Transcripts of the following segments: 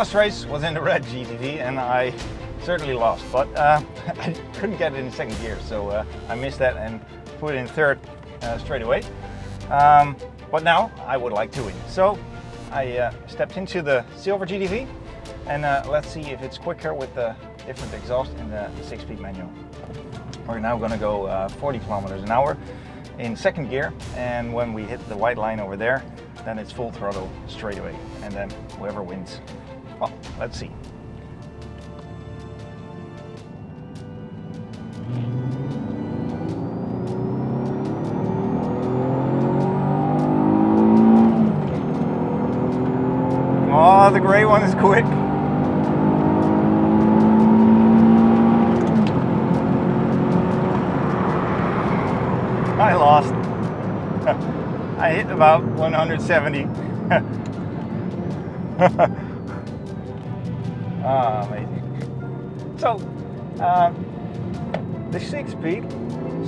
last race was in the red GTV and I certainly lost, but I couldn't get it in second gear, so I missed that and put it in third straight away. But now I would like to win. So I stepped into the silver GTV and let's see if it's quicker with the different exhaust in the 6-speed manual. We're now going to go 40 kilometers an hour in second gear, and when we hit the white line over there, then it's full throttle straight away, and then whoever wins. Well, let's see. Oh, the gray one is quick. I lost. I hit about 170. Amazing. So, the 6-speed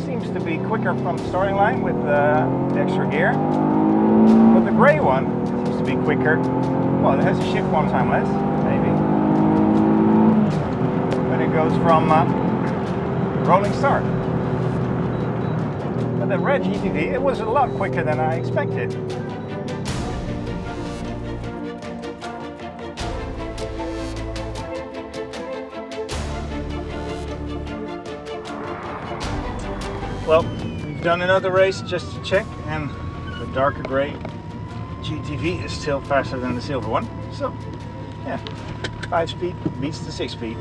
seems to be quicker from the starting line with the extra gear, but the gray one seems to be quicker. Well, it has to shift one time less, maybe. But it goes from rolling start. But the red GTV, it was a lot quicker than I expected. Well, we've done another race just to check, and the darker gray GTV is still faster than the silver one. So, yeah, 5-speed beats the 6-speed.